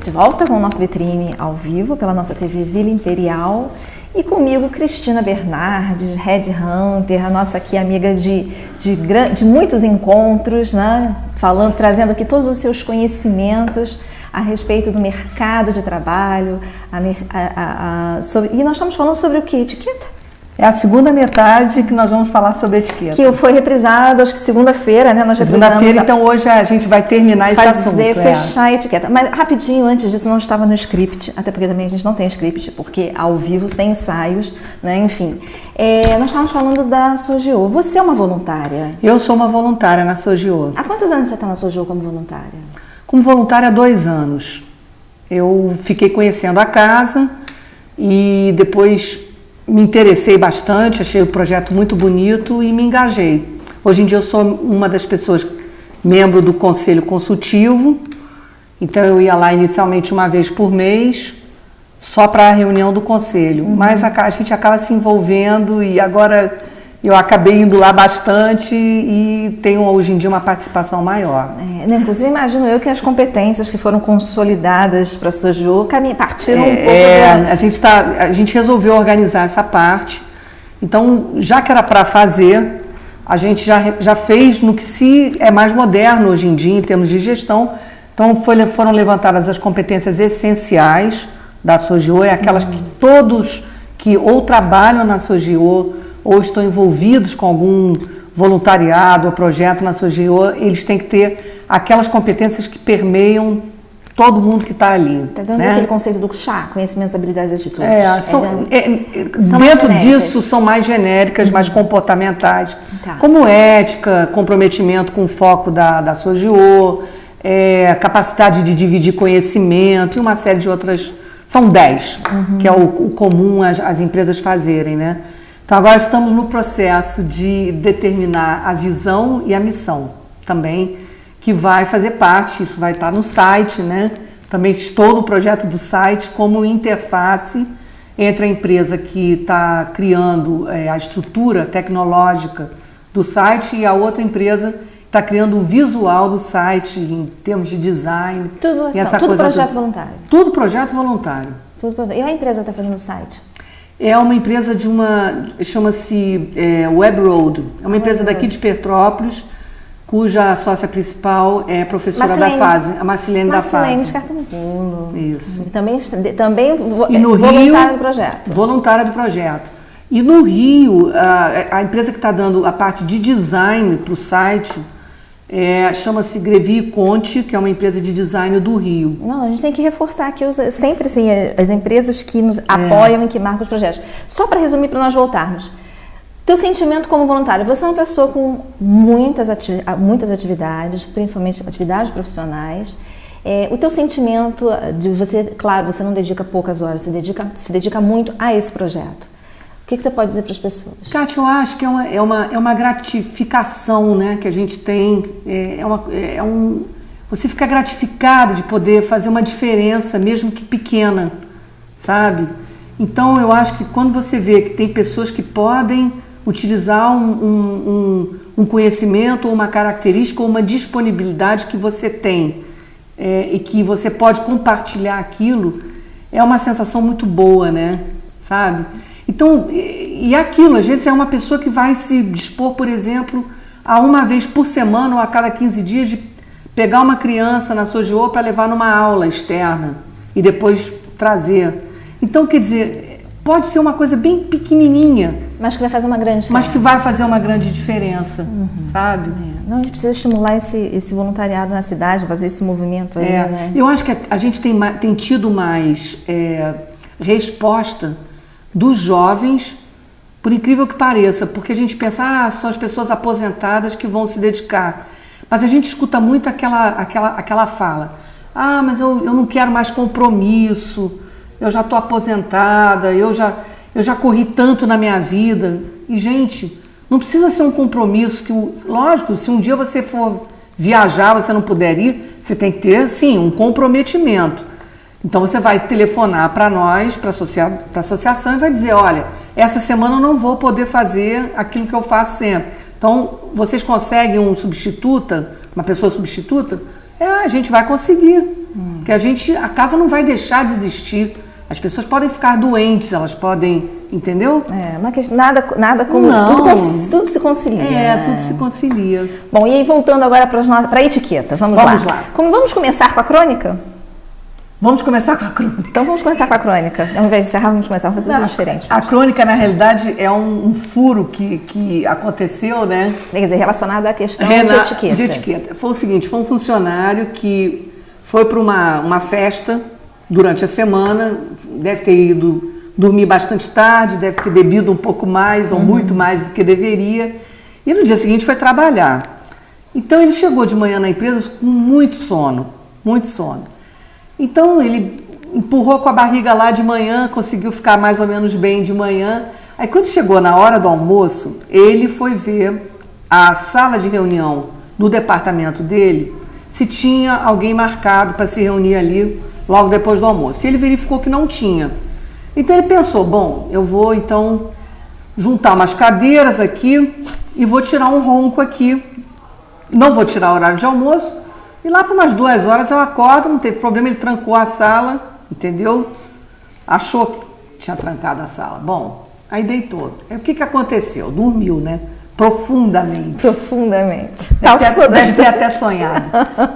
De volta com o nosso Vitrine ao vivo pela nossa TV Vila Imperial e comigo Cristina Bernardes, Head Hunter, a nossa aqui amiga de muitos encontros, né? Trazendo aqui todos os seus conhecimentos a respeito do mercado de trabalho, e nós estamos falando sobre o que? Etiqueta? É a segunda metade que nós vamos falar sobre etiqueta. Que foi reprisado, acho que segunda-feira, né? Nós segunda-feira, então hoje a gente vai terminar esse assunto. Fechar a etiqueta. Mas rapidinho, antes disso, não estava no script, até porque também a gente não tem script, porque ao vivo, sem ensaios, né? Enfim. Nós estávamos falando da Sogeo. Você é uma voluntária? Eu sou uma voluntária na Sogeo. Há quantos anos você está na Sogeo como voluntária? Como voluntária há 2 anos. Eu fiquei conhecendo a casa e depois me interessei bastante, achei o projeto muito bonito e me engajei. Hoje em dia eu sou uma das pessoas, membro do Conselho Consultivo, então eu ia lá inicialmente uma vez por mês, só para a reunião do Conselho, mas a gente acaba se envolvendo e agora eu acabei indo lá bastante e tenho hoje em dia uma participação maior. Inclusive, imagino eu que as competências que foram consolidadas para a Sogeo partiram um pouco A gente resolveu organizar essa parte, então já que era para fazer, a gente já fez no que se é mais moderno hoje em dia em termos de gestão, então foram levantadas as competências essenciais da Sogeo, aquelas que todos que ou trabalham na Sogeo ou estão envolvidos com algum voluntariado ou projeto na Sogeo, eles têm que ter aquelas competências que permeiam todo mundo que está ali. Está dando aquele conceito do chá, conhecimentos, habilidades e atitudes. Dentro disso são mais genéricas, mais comportamentais, como ética, comprometimento com o foco da Sogeo, capacidade de dividir conhecimento e uma série de outras. São 10, que é o comum as empresas fazerem, né? Então agora estamos no processo de determinar a visão e a missão também, que vai fazer parte, isso vai estar no site, né? Também estou no projeto do site como interface entre a empresa que está criando a estrutura tecnológica do site e a outra empresa que está criando o visual do site em termos de design. Tudo projeto voluntário? Tudo projeto voluntário. E a empresa está fazendo o site? É uma empresa chama-se Webroad, é uma empresa daqui de Petrópolis, cuja sócia principal é a professora da FASE, a Marcilene da FASE. Marcilene de Cartambulo. Isso. Também voluntária do projeto. Voluntária do projeto. E no Rio, a empresa que está dando a parte de design para o site chama-se Grevi Conte, que é uma empresa de design do Rio. Não, a gente tem que reforçar aqui sempre assim, as empresas que nos apoiam e que marcam os projetos. Só para resumir, para nós voltarmos. Teu sentimento como voluntário, você é uma pessoa com muitas atividades, principalmente atividades profissionais. O teu sentimento de você, claro, você não dedica poucas horas, você se dedica muito a esse projeto. O que você pode dizer para as pessoas? Kátia, eu acho que é uma gratificação, né, que a gente tem. Você fica gratificado de poder fazer uma diferença, mesmo que pequena, sabe? Então, eu acho que quando você vê que tem pessoas que podem utilizar um conhecimento ou uma característica ou uma disponibilidade que você tem e que você pode compartilhar aquilo, é uma sensação muito boa, né? Sabe? Então, e aquilo, às vezes é uma pessoa que vai se dispor, por exemplo, a uma vez por semana ou a cada 15 dias de pegar uma criança na Sogeo para levar numa aula externa e depois trazer. Então, quer dizer, pode ser uma coisa bem pequenininha. Mas que vai fazer uma grande diferença. Mas que vai fazer uma grande diferença, sabe? Não, a gente precisa estimular esse voluntariado na cidade, fazer esse movimento aí, né? Eu acho que a gente tem tido mais resposta dos jovens, por incrível que pareça, porque a gente pensa, são as pessoas aposentadas que vão se dedicar. Mas a gente escuta muito aquela fala, mas eu não quero mais compromisso, eu já estou aposentada, eu já corri tanto na minha vida. E, gente, não precisa ser um compromisso que, lógico, se um dia você for viajar, você não puder ir, você tem que ter, sim, um comprometimento. Então você vai telefonar para nós, para a associação, e vai dizer, olha, essa semana eu não vou poder fazer aquilo que eu faço sempre. Então, vocês conseguem uma pessoa substituta? A gente vai conseguir. Que a casa não vai deixar de existir. As pessoas podem ficar doentes, elas podem, entendeu? Uma questão, nada como... Tudo se concilia. Tudo se concilia. Bom, e aí voltando agora para a etiqueta, vamos lá. Vamos começar com a crônica? Vamos começar com a crônica. Então vamos começar com a crônica. Ao invés de encerrar, vamos começar a fazer coisas diferentes. A crônica, na realidade, é um furo que aconteceu, né? Quer dizer, relacionado à questão de etiqueta. De etiqueta. Foi o seguinte, foi um funcionário que foi para uma festa durante a semana, deve ter ido dormir bastante tarde, deve ter bebido um pouco mais ou muito mais do que deveria, e no dia seguinte foi trabalhar. Então ele chegou de manhã na empresa com muito sono. Então ele empurrou com a barriga lá de manhã, conseguiu ficar mais ou menos bem de manhã. Aí quando chegou na hora do almoço, ele foi ver a sala de reunião do departamento dele, se tinha alguém marcado para se reunir ali logo depois do almoço. E ele verificou que não tinha. Então ele pensou, bom, eu vou então juntar umas cadeiras aqui e vou tirar um ronco aqui. Não vou tirar o horário de almoço. E lá por umas 2 horas eu acordo, não teve problema, ele trancou a sala, entendeu? Achou que tinha trancado a sala. Bom, aí deitou. Aí o que aconteceu? Dormiu, né? Profundamente. Deve ter até sonhado.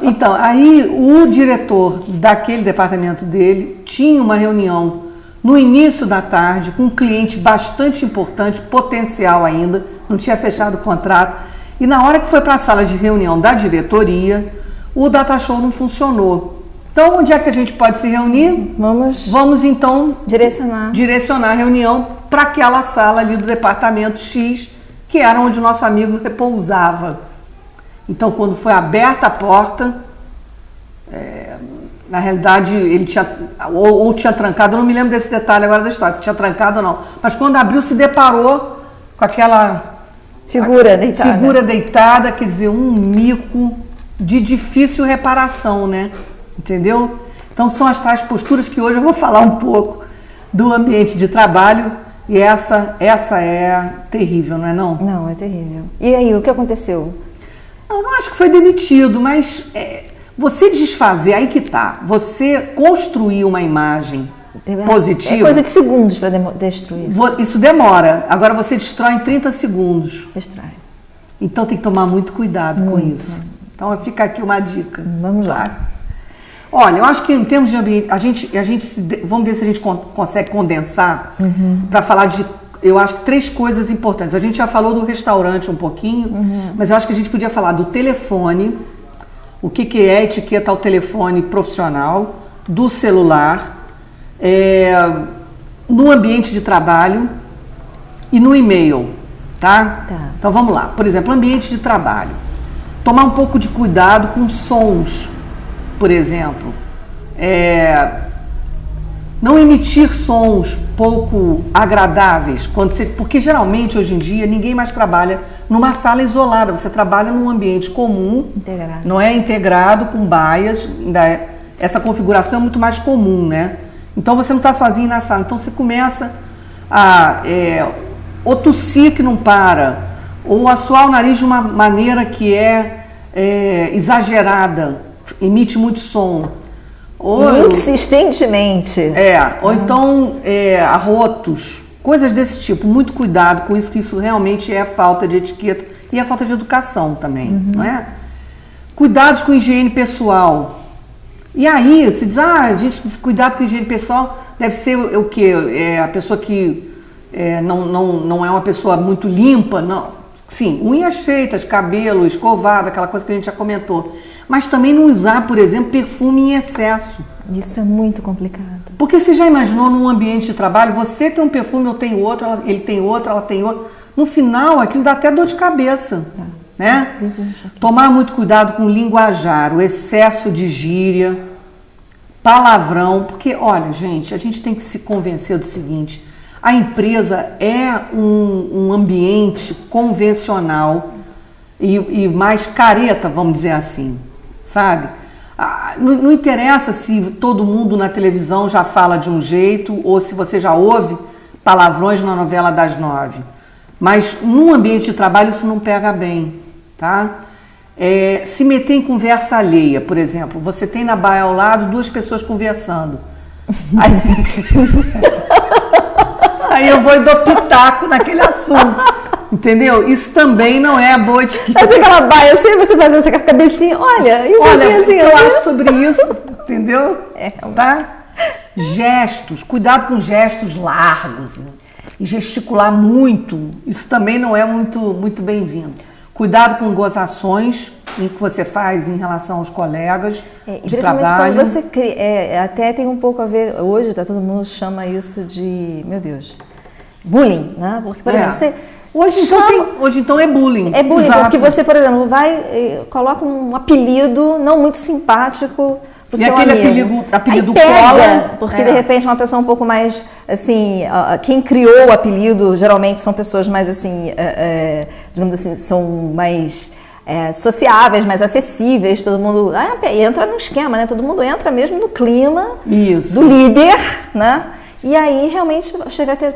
Então, aí o diretor daquele departamento dele tinha uma reunião no início da tarde com um cliente bastante importante, potencial ainda, não tinha fechado o contrato. E na hora que foi para a sala de reunião da diretoria, o data show não funcionou. Então, onde é que a gente pode se reunir? Vamos então direcionar a reunião para aquela sala ali do departamento X, que era onde o nosso amigo repousava. Então, quando foi aberta a porta, na realidade, ele tinha ou tinha trancado, eu não me lembro desse detalhe agora da história, se tinha trancado ou não. Mas quando abriu, se deparou com aquela figura deitada, quer dizer, um mico de difícil reparação, né? Entendeu? Então, são as tais posturas que hoje eu vou falar um pouco do ambiente de trabalho. E essa é terrível, não é não? Não, é terrível. E aí, o que aconteceu? Não acho que foi demitido, mas você desfazer, aí que tá. Você construir uma imagem positiva... É coisa de segundos para destruir. Isso demora. Agora você destrói em 30 segundos. Destrói. Então tem que tomar muito cuidado com isso. Então fica aqui uma dica. Vamos lá. Olha, eu acho que em termos de ambiente, vamos ver se a gente consegue condensar para falar de, eu acho que 3 coisas importantes. A gente já falou do restaurante um pouquinho, mas eu acho que a gente podia falar do telefone, o que é etiqueta ao telefone profissional, do celular, no ambiente de trabalho e no e-mail, tá? Então vamos lá. Por exemplo, ambiente de trabalho. Tomar um pouco de cuidado com sons. Por exemplo, não emitir sons pouco agradáveis, porque geralmente hoje em dia ninguém mais trabalha numa sala isolada, você trabalha num ambiente comum, não é integrado com baias, essa configuração é muito mais comum, né? Então você não está sozinho na sala, então você começa a ou tossir que não para, ou assoar o nariz de uma maneira que é exagerada, emite muito som. Ou insistentemente. Ou então arrotos, coisas desse tipo. Muito cuidado com isso, que isso realmente é falta de etiqueta e é falta de educação também, não é? Cuidados com higiene pessoal. E aí, você diz, cuidado com higiene pessoal deve ser o quê? A pessoa que não é uma pessoa muito limpa, não. Sim, unhas feitas, cabelo escovado, aquela coisa que a gente já comentou. Mas também não usar, por exemplo, perfume em excesso. Isso é muito complicado. Porque você já imaginou num ambiente de trabalho, você tem um perfume, eu tenho outro, ele tem outro, ela tem outro. No final, aquilo dá até dor de cabeça. Né? Tomar muito cuidado com o linguajar, o excesso de gíria, palavrão. Porque, olha, gente, a gente tem que se convencer do seguinte: a empresa é um ambiente convencional e mais careta, vamos dizer assim, sabe? Não interessa se todo mundo na televisão já fala de um jeito ou se você já ouve palavrões na novela das 9. Mas num ambiente de trabalho isso não pega bem, tá? se meter em conversa alheia, por exemplo. Você tem na baia ao lado 2 pessoas conversando. Aí eu vou e dou pitaco naquele assunto. Entendeu? Isso também não é a boa etiqueta. Aí tem aquela baia assim, você faz essa cabecinha, olha, isso assim, eu acho sobre isso, entendeu? Tá? Gestos, cuidado com gestos largos e gesticular muito, isso também não é muito bem-vindo. Cuidado com gozações em que você faz em relação aos colegas de trabalho. Quando você cria, até tem um pouco a ver, hoje todo mundo chama isso de, meu Deus, bullying, né? Porque, por exemplo, você... Hoje então é bullying. É bullying, porque você, por exemplo, coloca um apelido não muito simpático pro seu amigo. E aquele apelido cola. Porque de repente uma pessoa um pouco mais, assim, quem criou o apelido geralmente são pessoas mais, assim, digamos assim, são mais sociáveis, mais acessíveis, todo mundo entra no esquema, né? Todo mundo entra mesmo no clima do líder, né? E aí, realmente,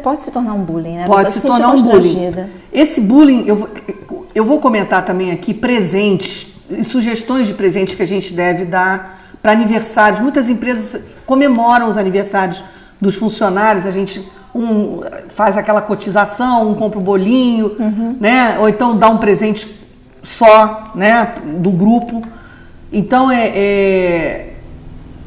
pode se tornar um bullying, né? Pode se tornar um bullying. Esse bullying, eu vou comentar também aqui presentes e sugestões de presentes que a gente deve dar para aniversários. Muitas empresas comemoram os aniversários dos funcionários, a gente faz aquela cotização, compra o bolinho, né? Ou então dá um presente só, né? Do grupo. Então,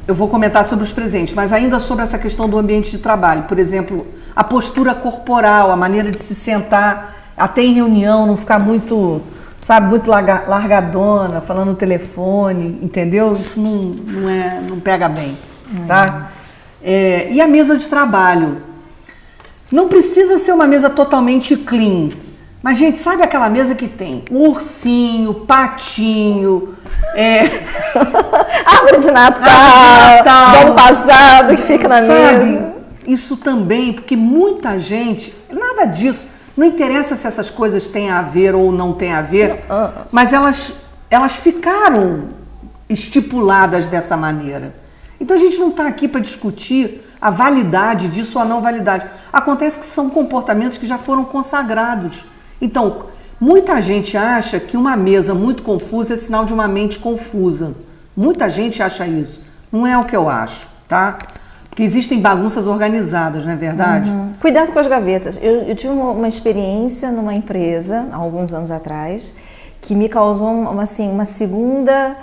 eu vou comentar sobre os presentes, mas ainda sobre essa questão do ambiente de trabalho. Por exemplo, a postura corporal, a maneira de se sentar, até em reunião, não ficar muito, muito largadona, falando no telefone, entendeu? Isso não pega bem, tá? E a mesa de trabalho? Não precisa ser uma mesa totalmente clean. Mas, gente, sabe aquela mesa que tem ursinho, patinho, árvore de Natal, do ano passado, que fica na mesa. Isso também, porque muita gente, nada disso, não interessa se essas coisas têm a ver ou não têm a ver, mas elas ficaram estipuladas dessa maneira. Então, a gente não está aqui para discutir a validade disso ou a não validade. Acontece que são comportamentos que já foram consagrados. Então, muita gente acha que uma mesa muito confusa é sinal de uma mente confusa. Muita gente acha isso. Não é o que eu acho, tá? Porque existem bagunças organizadas, não é verdade? Cuidado com as gavetas. Eu tive uma experiência numa empresa, há alguns anos atrás, que me causou uma segunda...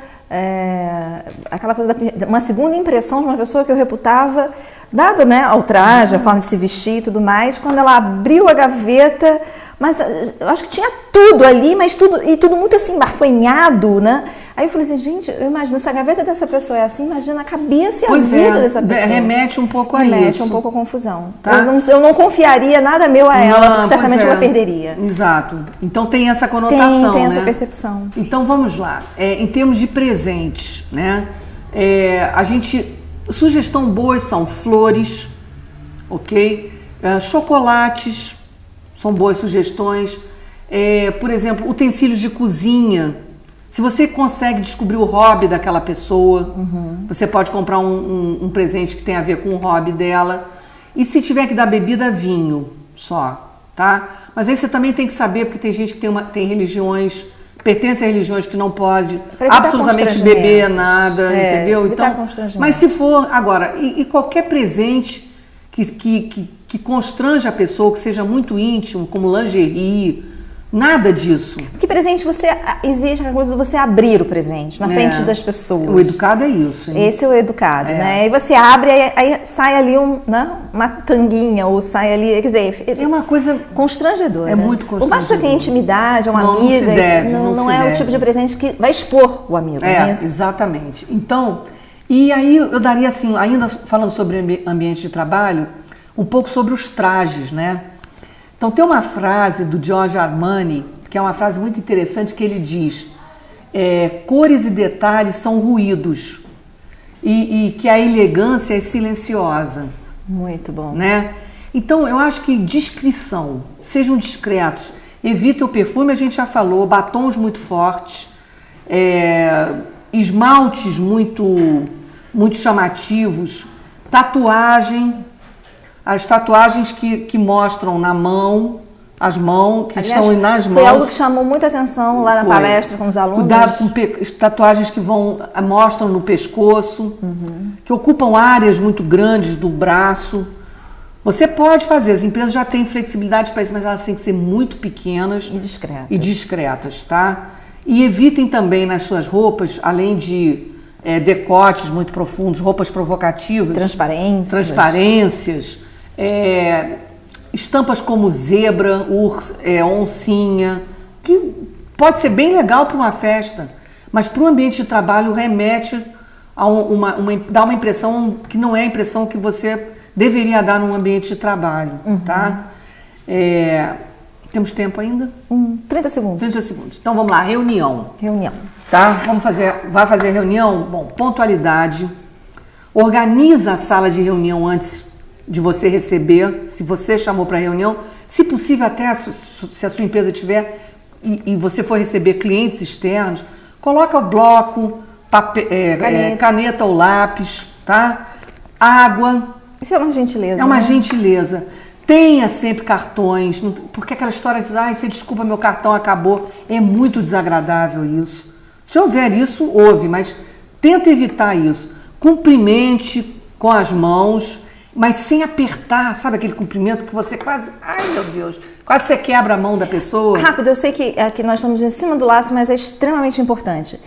uma segunda impressão de uma pessoa que eu reputava, dada, né, ao traje, a forma de se vestir e tudo mais, quando ela abriu a gaveta, mas eu acho que tinha tudo ali, mas tudo muito assim, barfanhado, né? Aí eu falei assim, gente, eu imagino, se a gaveta dessa pessoa é assim, imagina a cabeça e a vida dessa pessoa. Remete um pouco a isso. Remete um pouco à confusão. Tá? Eu não confiaria nada meu a ela, porque certamente ela perderia. Exato. Então tem essa conotação, tem né? essa percepção. Então vamos lá. Em termos de presentes, né? Sugestão boas são flores, ok? Chocolates, são boas sugestões. Por exemplo, utensílios de cozinha. Se você consegue descobrir o hobby daquela pessoa, você pode comprar um presente que tem a ver com o hobby dela. E se tiver que dar bebida, vinho só, tá? Mas aí você também tem que saber, porque tem gente que tem religiões, pertence a religiões que não pode absolutamente beber nada, entendeu? Então, mas se for, agora, e qualquer presente que constrange a pessoa, que seja muito íntimo, como lingerie, nada disso. Que presente você exige a coisa de você abrir o presente na frente das pessoas. O educado é isso. Hein? Esse é o educado, né? Aí você abre, aí sai ali uma tanguinha, ou sai ali, quer dizer, é uma coisa constrangedora. É muito constrangedor. Por mais que você tenha intimidade, uma amiga, não é o tipo de presente que vai expor o amigo. Exatamente. Então, e aí eu daria assim, ainda falando sobre ambiente de trabalho, um pouco sobre os trajes, né? Então tem uma frase do Giorgio Armani, que é uma frase muito interessante, que ele diz, cores e detalhes são ruídos, e que a elegância é silenciosa. Muito bom. Né? Então eu acho que discrição, sejam discretos, evitem o perfume, a gente já falou, batons muito fortes, esmaltes muito chamativos, tatuagem, as tatuagens que mostram na mão, as mãos, que estão nas mãos. Foi algo que chamou muita atenção lá na palestra com os alunos. Cuidado com tatuagens que mostram no pescoço, que ocupam áreas muito grandes do braço. Você pode fazer, as empresas já têm flexibilidade para isso, mas elas têm que ser muito pequenas e discretas, tá? E evitem também nas suas roupas, além de decotes muito profundos, roupas provocativas, transparências, estampas como zebra, oncinha, que pode ser bem legal para uma festa, mas para o ambiente de trabalho remete a dá uma impressão que não é a impressão que você deveria dar num ambiente de trabalho, tá? Temos tempo ainda? 30 segundos. 30 segundos. Então vamos lá, reunião. Reunião. Tá? Vai fazer reunião? Bom, pontualidade. Organiza a sala de reunião antes de você receber, se você chamou para reunião, se possível até se a sua empresa tiver e você for receber clientes externos, coloca o bloco, caneta ou lápis, tá? Água. Isso é uma gentileza. É uma gentileza. Tenha sempre cartões, porque aquela história de você desculpa, meu cartão acabou, é muito desagradável isso. Se houver isso, houve, mas tenta evitar isso. Cumprimente com as mãos, mas sem apertar, sabe aquele cumprimento que você quase, ai meu Deus, quase você quebra a mão da pessoa. Rápido, eu sei que nós estamos em cima do laço, mas é extremamente importante.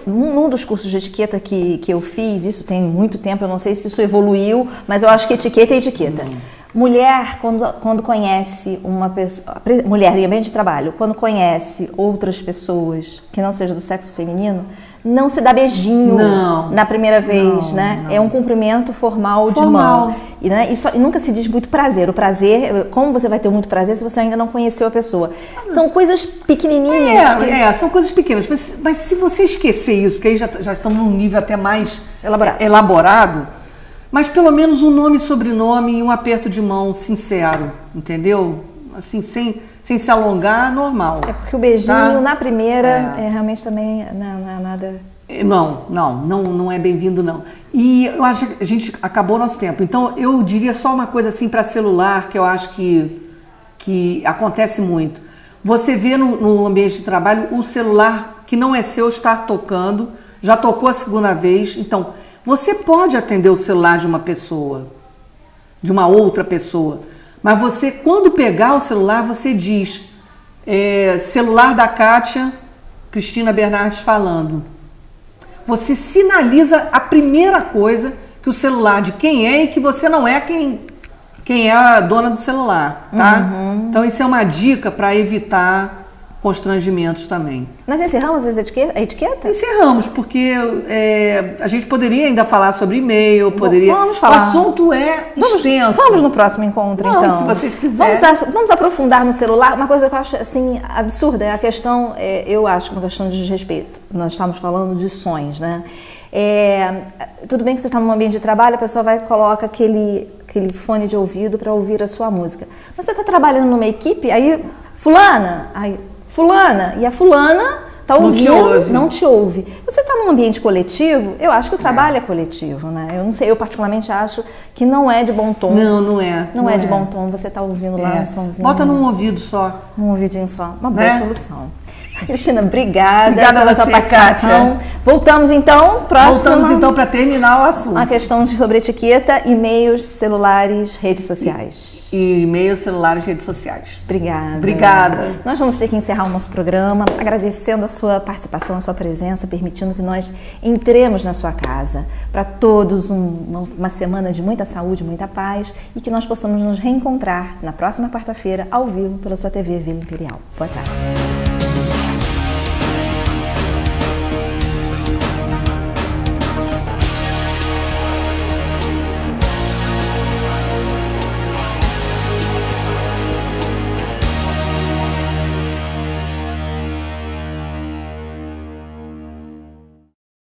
Num dos cursos de etiqueta que eu fiz, isso tem muito tempo, eu não sei se isso evoluiu, mas eu acho que etiqueta é etiqueta. Mulher, quando conhece uma pessoa, mulher em ambiente de trabalho, quando conhece outras pessoas que não sejam do sexo feminino, não se dá beijinho na primeira vez, né? Não. É um cumprimento formal de mão. E nunca se diz muito prazer. O prazer, como você vai ter muito prazer se você ainda não conheceu a pessoa? São coisas pequenininhas. São coisas pequenas. Mas se você esquecer isso, porque aí já estamos num nível até mais elaborado, mas pelo menos um nome e sobrenome e um aperto de mão sincero, entendeu? Assim, sem se alongar, normal. É porque o beijinho na primeira realmente também não é nada... Não é bem-vindo, não. E eu acho que a gente acabou o nosso tempo. Então, eu diria só uma coisa assim para celular, que eu acho que acontece muito. Você vê no ambiente de trabalho o celular que não é seu estar tocando, já tocou a segunda vez. Então, você pode atender o celular de uma pessoa, de uma outra pessoa, mas você, quando pegar o celular, você diz celular da Kátia, Cristina Bernardes falando. Você sinaliza a primeira coisa que o celular de quem é e que você não é quem é a dona do celular, tá? Então isso é uma dica para evitar constrangimentos também. Nós encerramos a etiqueta? Encerramos, porque a gente poderia ainda falar sobre e-mail, Vamos falar. O assunto é extenso. Vamos no próximo encontro, então. Se vocês quiserem. Vamos aprofundar no celular. Uma coisa que eu acho assim absurda é a questão, eu acho, uma questão de desrespeito. Nós estamos falando de sons, né? Tudo bem que você está num ambiente de trabalho, a pessoa vai e coloca aquele fone de ouvido para ouvir a sua música. Mas você está trabalhando numa equipe, aí fulana, e a fulana está ouvindo, não te ouve. Você está num ambiente coletivo, eu acho que o trabalho é coletivo, né? Eu não sei, eu particularmente acho que não é de bom tom. Não é. Não é de bom tom, você está ouvindo lá um somzinho. Bota num ouvido só. Num ouvidinho só, uma boa solução. Cristina, obrigada pela sua participação. Kátia. Voltamos então para terminar o assunto. A questão sobre etiqueta, e-mails, celulares, redes sociais. E-mails, celulares, redes sociais. Obrigada. Nós vamos ter que encerrar o nosso programa agradecendo a sua participação, a sua presença, permitindo que nós entremos na sua casa. Para todos uma semana de muita saúde, muita paz e que nós possamos nos reencontrar na próxima quarta-feira ao vivo pela sua TV Vila Imperial. Boa tarde.